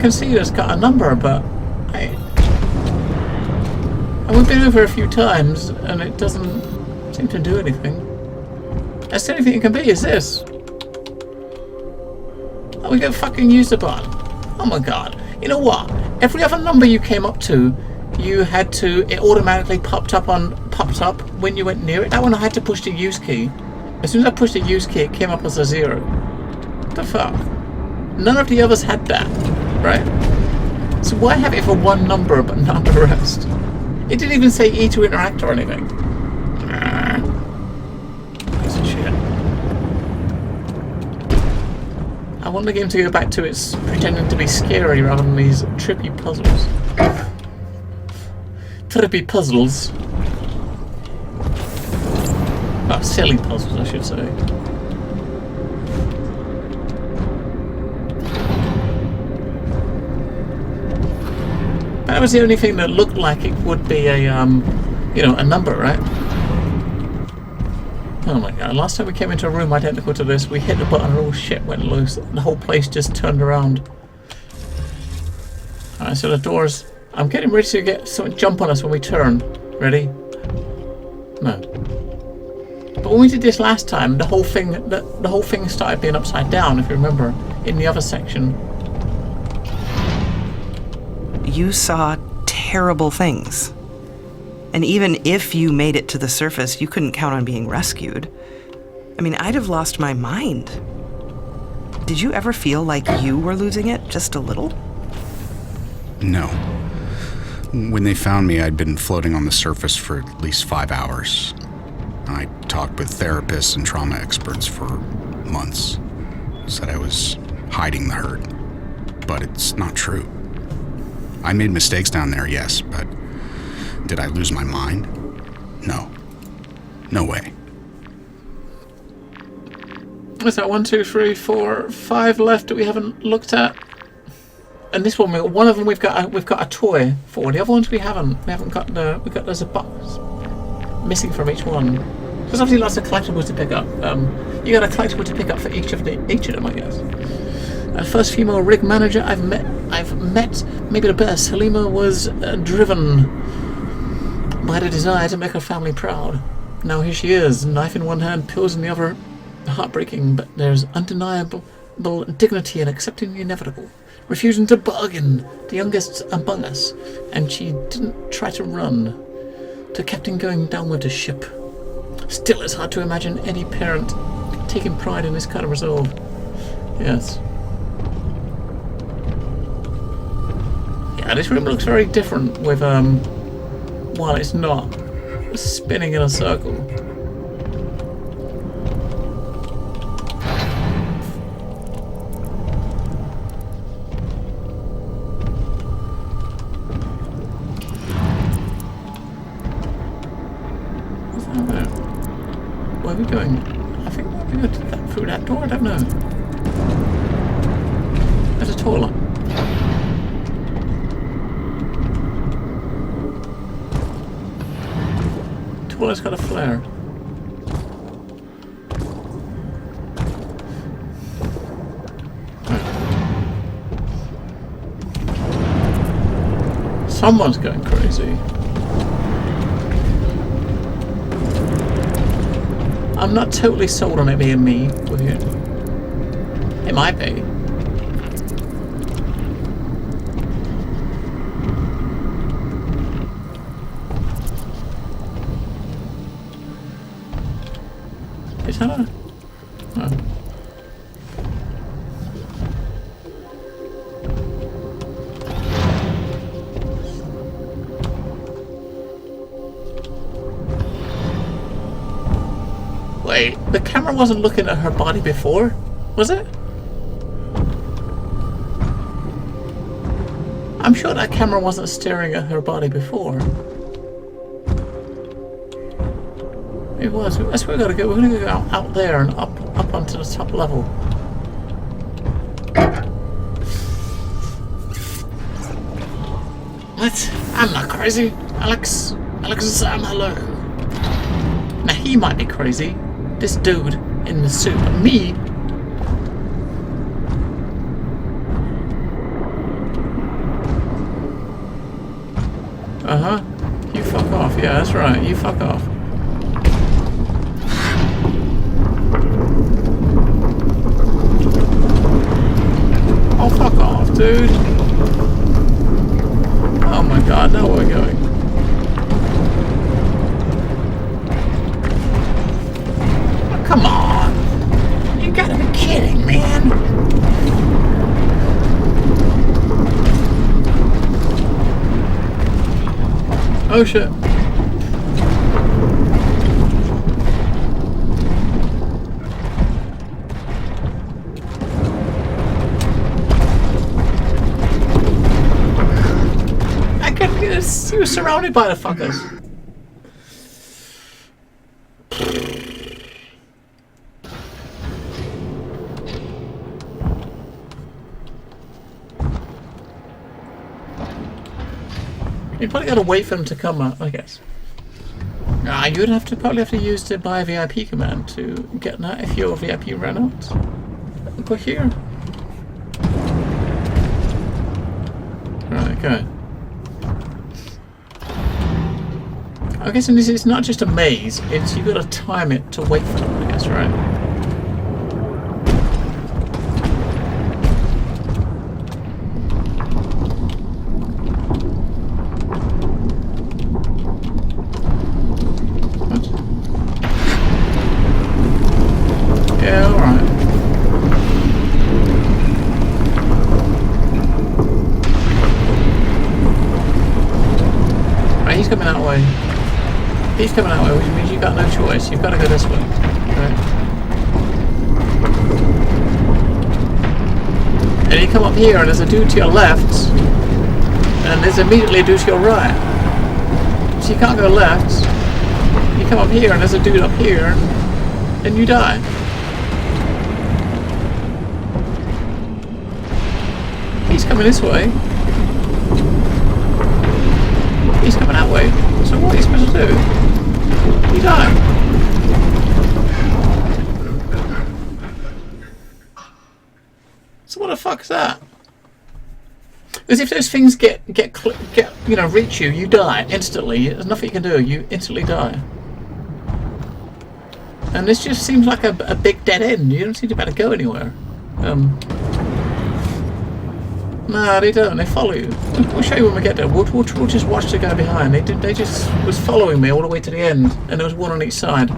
can see it's got a number, but and we've been over a few times, and it doesn't seem to do anything. That's the only thing it can be, is this. Oh, we got fucking user button. Oh my god. You know what? Every other number you came up to, you had to, it automatically popped up when you went near it. That one I had to push the use key. As soon as I pushed the use key, it came up as a 0. What the fuck? None of the others had that, right? So why have it for one number but not the rest? It didn't even say E to interact or anything. Piece of shit. I want the game to go back to its pretending to be scary rather than these trippy puzzles. Trippy puzzles. Oh, silly puzzles, I should say. That was the only thing that looked like it would be a, you know, a number, right? Oh my god, last time we came into a room identical to this, we hit the button and all shit went loose. The whole place just turned around. Alright, so the doors... I'm getting ready to get someone jump on us when we turn. Ready? No. But when we did this last time, the whole thing started being upside down, if you remember, in the other section. You saw terrible things. And even if you made it to the surface, you couldn't count on being rescued. I mean, I'd have lost my mind. Did you ever feel like you were losing it, just a little? No. When they found me, I'd been floating on the surface for at least 5 hours. I talked with therapists and trauma experts for months. Said I was hiding the hurt. But it's not true. I made mistakes down there, yes, but did I lose my mind? No. No way. What's that? 1, 2, 3, 4, 5 left that we haven't looked at. And this one, one of them we've got a toy for. The other ones we haven't. We haven't got the. There's a box missing from each one. There's obviously lots of collectibles to pick up. You got a collectible to pick up for each of them, I guess. First female rig manager I've met. Maybe the best. Halima was driven by the desire to make her family proud. Now here she is, knife in one hand, pills in the other. Heartbreaking, but there's undeniable dignity in accepting the inevitable. Refusing to bargain, the youngest among us, and she didn't try to run. To captain going down with the ship. Still, it's hard to imagine any parent taking pride in this kind of resolve. Yes. Yeah, this room looks very different with, while it's not spinning in a circle. Where are we going? I think we're going to go through that door, I don't know. There's a toilet. Toilet's got a flare. Someone's going crazy. I'm not totally sold on it being me with you. It might be. Is that a... Oh. Wait, the camera wasn't looking at her body before, was it? I'm sure that camera wasn't staring at her body before. It was. That's where we gotta go. We're gonna go out there and up onto the top level. What? I'm not crazy. Alex, hello. Now he might be crazy. This dude in the suit. But me... Uh-huh. You fuck off. Yeah, that's right. You fuck off. Oh, fuck off, dude. Oh my god, now we're going. Oh, come on. You gotta be kidding, man. Oh shit. I couldn't get this. You were surrounded by the fuckers. You probably gotta wait for them to come up, I guess. You'd probably have to use the buy VIP command to get that if your VIP ran out. But here. Right, okay. I guess it's not just a maze, it's you've got to time it to wait for them, I guess, right? He's coming that way, which means you've got no choice. You've got to go this way. Right? And you come up here, and there's a dude to your left, and there's immediately a dude to your right. So you can't go left. You come up here, and there's a dude up here, and you die. He's coming this way. He's coming that way. So what are you supposed to do? You die. So what the fuck is that? Because if those things get reach you, you die instantly. There's nothing you can do. You instantly die. And this just seems like a big dead end. You don't seem to be able to go anywhere. No, they don't. They follow you. We'll show you when we get there. We'll just watch the guy behind. They just was following me all the way to the end, and there was one on each side.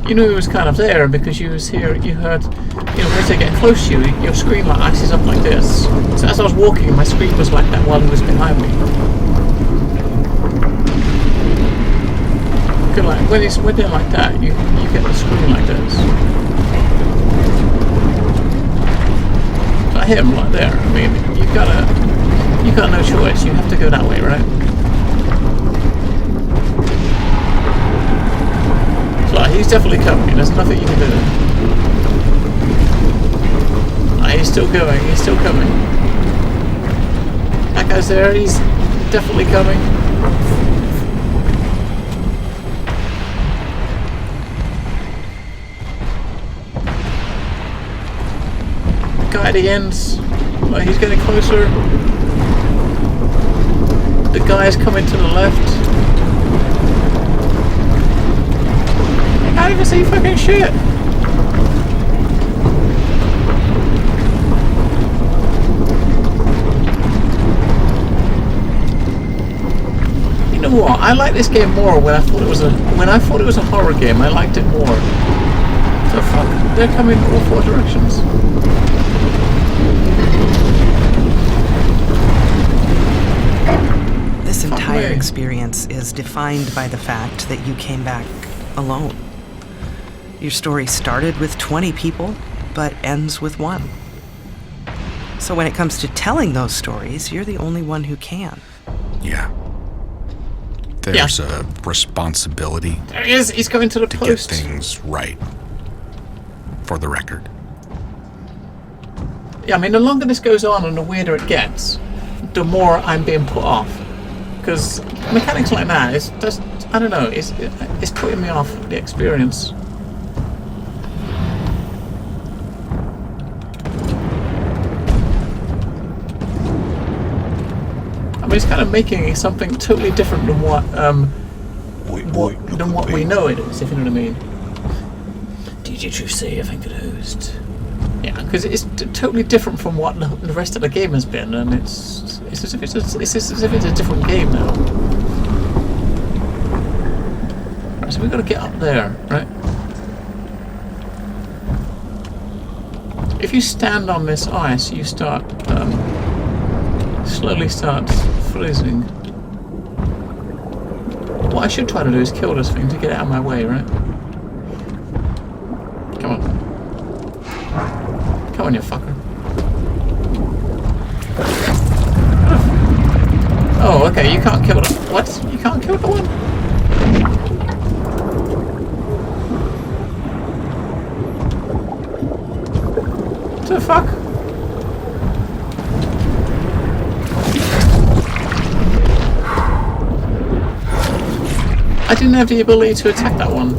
You knew he was kind of there because you was here. You heard, as they get close to you, your screen light axes up like this. So as I was walking, my screen was like that while he was behind me. Like when they're like that, you get the screen like this. Like him, like there. I mean, you got no choice. You have to go that way, right? So like, he's definitely coming. There's nothing you can do. Like, he's still going. He's still coming. That guy's there. He's definitely coming. Guy at the ends, like he's getting closer. The guy is coming to the left. I can't even see fucking shit. You know what? I like this game more when I thought it was a horror game. I liked it more. So fuck, they're coming all four directions. This entire experience is defined by the fact that you came back alone. Your story started with 20 people, but ends with one. So when it comes to telling those stories, you're the only one who can. Yeah. There's a responsibility. There he is. He's going to the post. Get things right. For the record. Yeah, I mean, the longer this goes on and the weirder it gets, the more I'm being put off. Because mechanics like that, I don't know, it's putting me off the experience. mean, it's kind of making something totally different than what we know it is, if you know what I mean. Did you say if confused? Yeah, because it's totally different from what the rest of the game has been, and it's as if it's a different game now. Right, so we've got to get up there, right? If you stand on this ice, you start slowly start freezing. What I should try to do is kill this thing to get it out of my way, right? Come on. Come on, you fucker. Oh, okay, you can't kill the... What? You can't kill the one? What the fuck? I didn't have the ability to attack that one.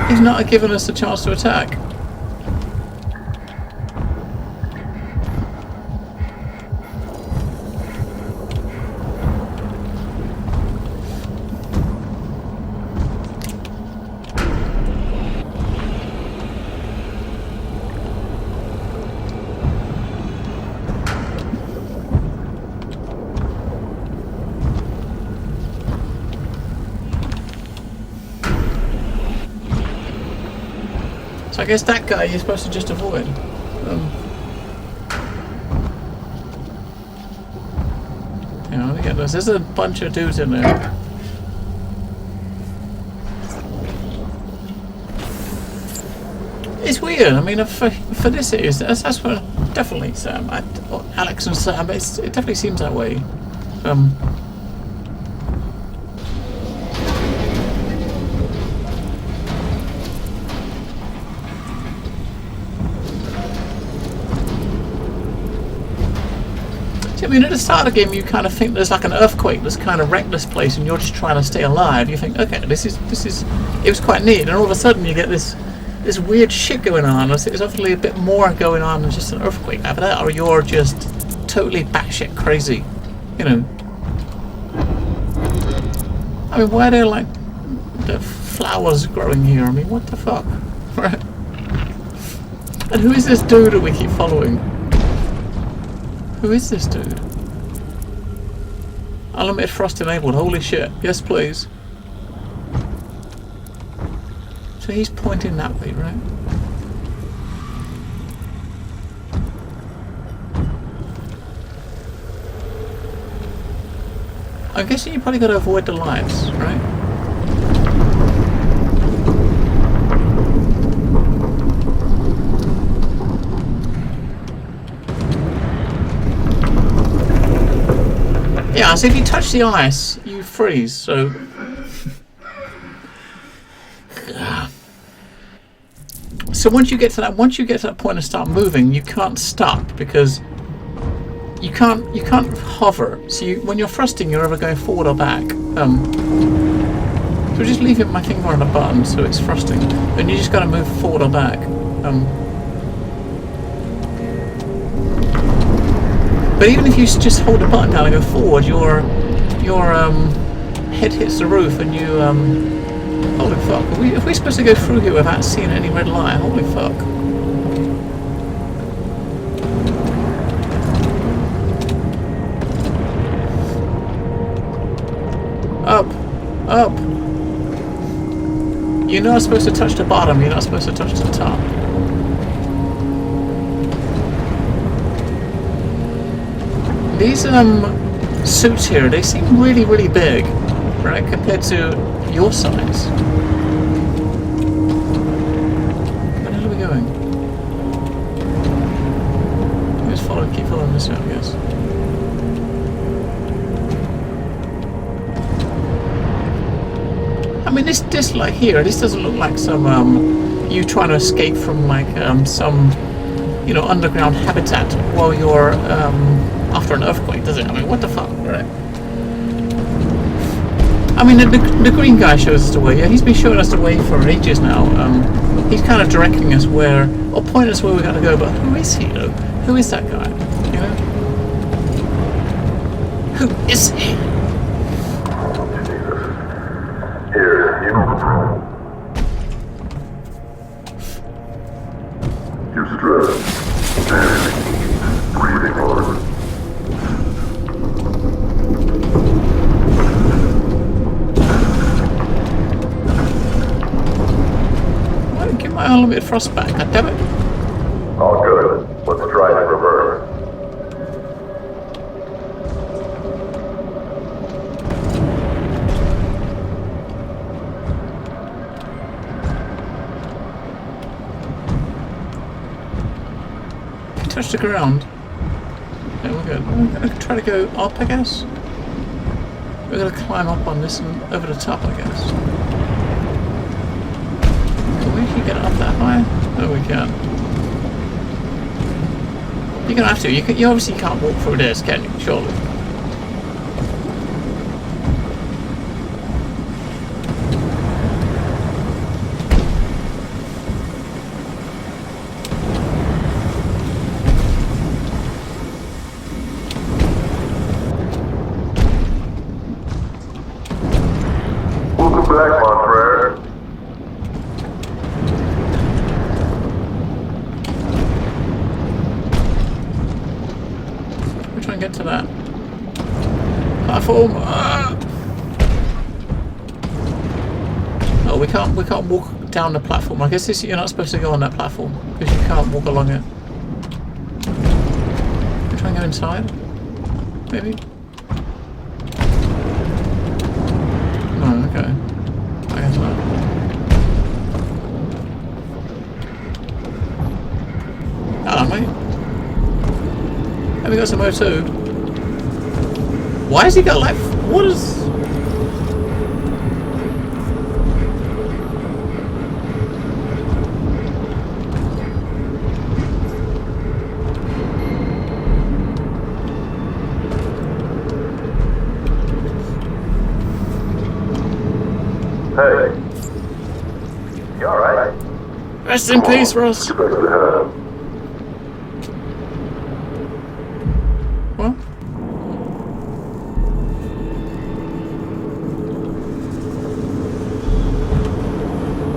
He's not given us a chance to attack. So I guess that guy you're supposed to just avoid. Yeah, look at this. There's a bunch of dudes in there. It's weird. I mean, for this it is. That's what definitely Sam. Alex and Sam. It definitely seems that way. I mean, at the start of the game, you kind of think there's like an earthquake that's kind of wrecked this place, and you're just trying to stay alive. You think, okay, this is. It was quite neat, and all of a sudden you get this weird shit going on. There's obviously a bit more going on than just an earthquake after that, or you're just totally batshit crazy, you know. I mean, why are there like the flowers growing here? I mean, what the fuck, right? And who is this dude that we keep following? Who is this dude? Unlimited frost enabled, holy shit. Yes, please. So he's pointing that way, right? I'm guessing you probably got to avoid the lights, right? Yeah, so if you touch the ice, you freeze, so... So once you get to that point and start moving, you can't stop because you can't hover. So when you're thrusting, you're either going forward or back. So just leave my finger on the button so it's thrusting, and you just got to move forward or back. But even if you just hold the button down and go forward, your head hits the roof and you holy fuck! Are we supposed to go through here without seeing any red light? Holy fuck! Up, up. You're not supposed to touch the bottom. You're not supposed to touch the top. These suits here, they seem really, really big, right, compared to your size. Where the hell are we going? Just keep following this way, I guess. I mean, this like here, this doesn't look like some you trying to escape from like some, you know, underground habitat while you're after an earthquake, does it? I mean, what the fuck, right? I mean, the green guy shows us the way. Yeah, he's been showing us the way for ages now. He's kind of directing us where, or pointing us where we're going to go. But who is he, though? Who is that guy? You know? Who is he? Here, you know the drill. You're stressed, panic, breathing hard. Why don't give my unlimited frost back? God damn it. All good. Let's try it in reverse. Touch the ground. Yeah, we're good. We're going to try to go up, I guess. We're going to climb up on this and over the top, I guess. Can we get up that high? No, we can't. You're going to have to. You obviously can't walk through this, can you? Surely. Welcome back, Montreal. We're trying to get to that platform. Oh, we can't walk down the platform. I guess you're not supposed to go on that platform because you can't walk along it. We try and go inside, maybe. No, okay. I guess not. Hello, mate. Have we got some O2? Why has he got like... What is... Hey. You alright? Rest in peace, Ross. Get back to the head. What?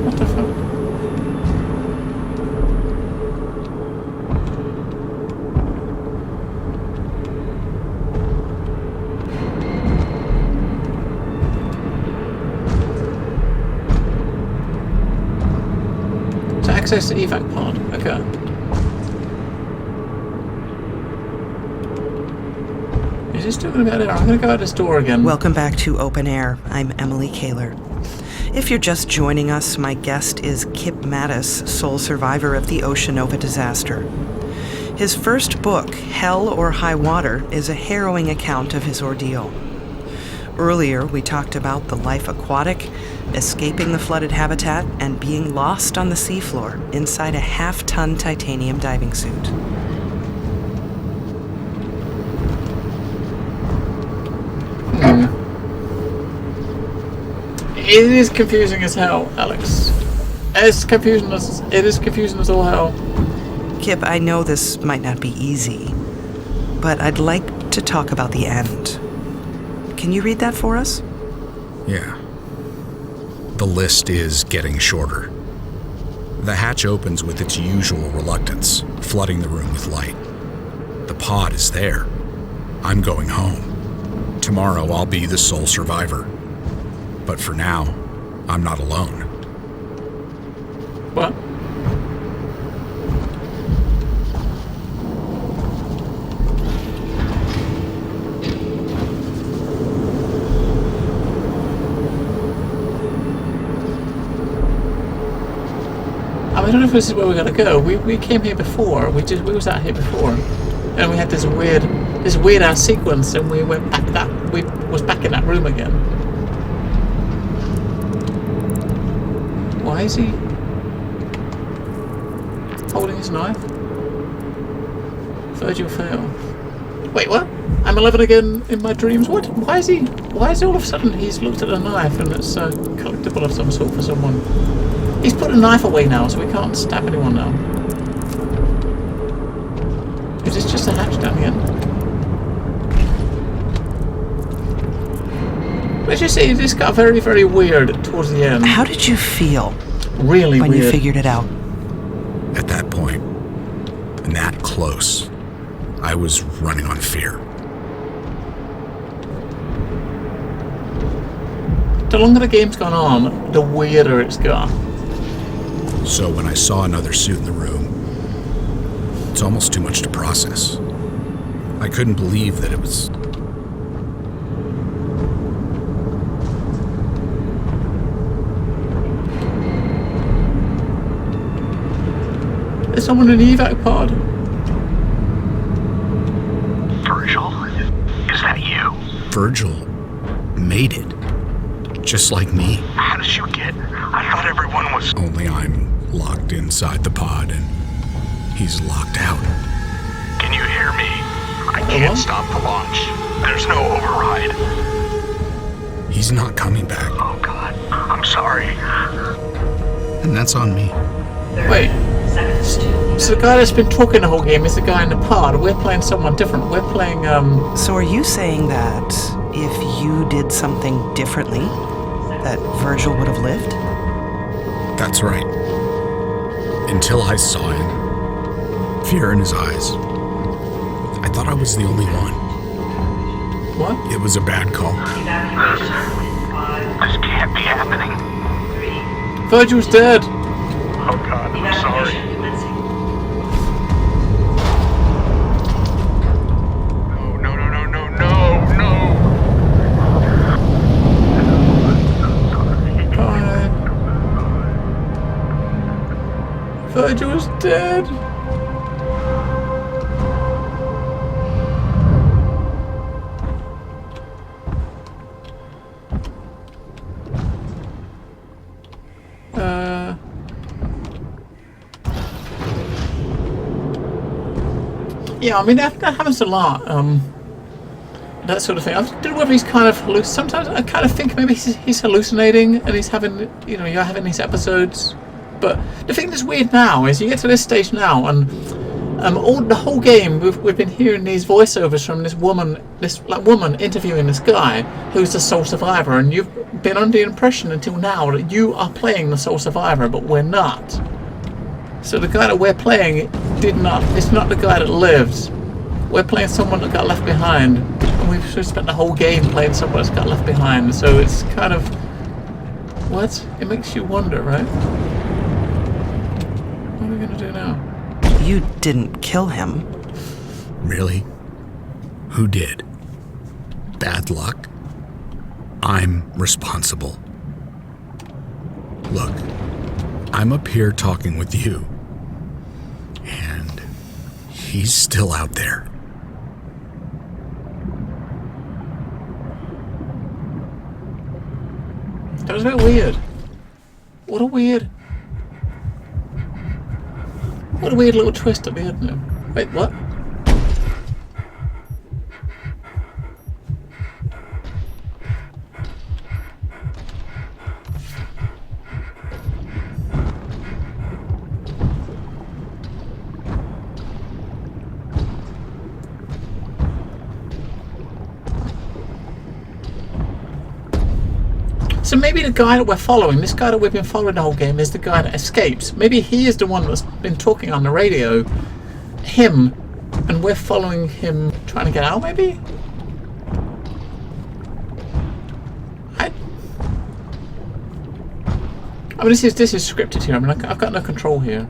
What the fuck? To access the evac pod. Okay. Is he still going to be out there? I'm going to go out this door again. Welcome back to Open Air. I'm Emily Kaler. If you're just joining us, my guest is Kip Mattis, sole survivor of the Oceanova disaster. His first book, Hell or High Water, is a harrowing account of his ordeal. Earlier, we talked about the life aquatic, escaping the flooded habitat, and being lost on the seafloor inside a half-ton titanium diving suit. It is confusing as hell, Alex. It is confusing as all hell. Kip, I know this might not be easy, but I'd like to talk about the end. Can you read that for us? Yeah. The list is getting shorter. The hatch opens with its usual reluctance, flooding the room with light. The pod is there. I'm going home. Tomorrow I'll be the sole survivor. But for now, I'm not alone. What? I don't know if this is where we're gonna go. We came here before. We was out here before, and we had this weird ass sequence, and we went back we was back in that room again. Why is he holding his knife? Virgil fail. Wait, what? I'm 11 again in my dreams. What? Why is all of a sudden he's looked at a knife and it's a collectible of some sort for someone? He's put a knife away now, so we can't stab anyone now. Is this just a hatch down the end? Let's just say this got very, very weird towards the end. How did you feel Really when weird. you figured it out? At that point, and that close, I was running on fear. The longer the game's gone on, the weirder it's got. So when I saw another suit in the room, it's almost too much to process. I couldn't believe that it was... There's someone in the evac pod. Virgil? Is that you? Virgil made it. Just like me. How did you get? I thought everyone was... Only I'm locked inside the pod and he's locked out. Can you hear me? I can't stop the launch. There's no override. He's not coming back. Oh, God. I'm sorry. And that's on me. Wait. So the guy that's been talking the whole game is the guy in the pod. We're playing someone different. We're playing, So are you saying that if you did something differently, that Virgil would have lived? That's right. Until I saw him. Fear in his eyes. I thought I was the only one. What? It was a bad call. This can't be happening. Virgil's dead. Oh, God. I'm sorry. Virgil's dead. Yeah, I mean that happens a lot. That sort of thing. I don't know whether he's kind of sometimes I kind of think maybe he's hallucinating and he's having, you're having these episodes. But the thing that's weird now is you get to this stage now, and the whole game we've been hearing these voiceovers from this woman interviewing this guy who's the sole survivor, and you've been under the impression until now that you are playing the sole survivor, but we're not. So the guy that we're playing it's not the guy that lived. We're playing someone that got left behind, and we've spent the whole game playing someone that's got left behind. So it's kind of it makes you wonder, right? What are we gonna do now? You didn't kill him. Really? Who did? Bad luck? I'm responsible. Look, I'm up here talking with you, and he's still out there. That was a bit weird. What a weird little twist at the end there. Wait, what? So maybe the guy that we're following, this guy that we've been following the whole game, is the guy that escapes. Maybe he is the one that's been talking on the radio. Him. And we're following him trying to get out, maybe? I mean, this is scripted here. I mean, I've got no control here.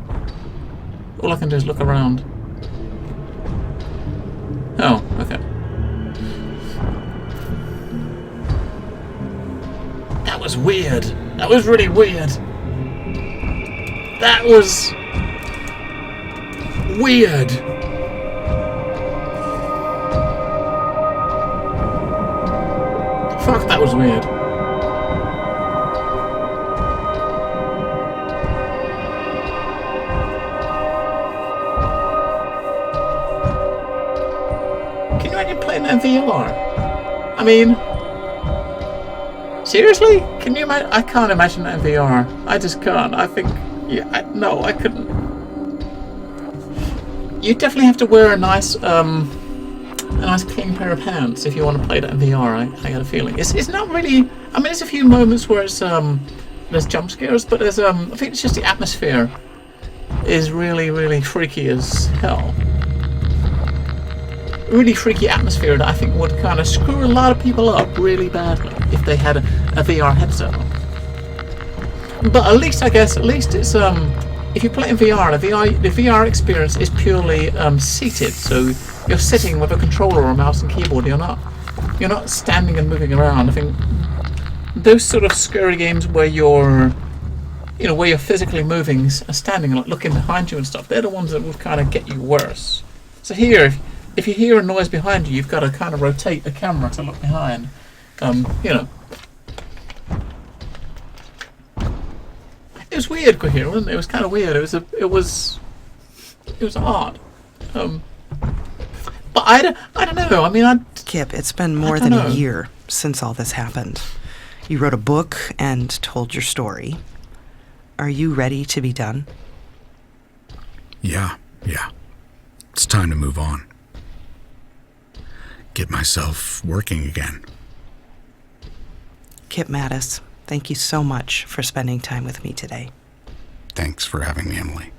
All I can do is look around. Oh, okay. That was weird. That was really weird. That was weird. Fuck, that was weird. Can you imagine playing in VR? I mean, seriously? Can you imagine? I can't imagine that in VR. I just can't. I think, no, I couldn't. You definitely have to wear a nice clean pair of pants if you want to play that in VR. I got a feeling it's not really. I mean, there's a few moments where it's there's jump scares, but there's I think it's just the atmosphere is really, really freaky as hell. Really freaky atmosphere that I think would kind of screw a lot of people up really badly if they had a VR headset on. But at least it's if you play in VR, the VR experience is purely seated, so you're sitting with a controller or a mouse and keyboard. You're not standing and moving around. I think those sort of scary games where you're physically moving, standing and like looking behind you and stuff, they're the ones that would kind of get you worse. So here, if you hear a noise behind you, you've got to kind of rotate the camera to look behind. It was weird, Cohere, wasn't it? It was kind of weird. It was odd. But I don't know. I mean, Kip, it's been more than a year since all this happened. You wrote a book and told your story. Are you ready to be done? Yeah. It's time to move on. Get myself working again. Kip Mattis, thank you so much for spending time with me today. Thanks for having me, Emily.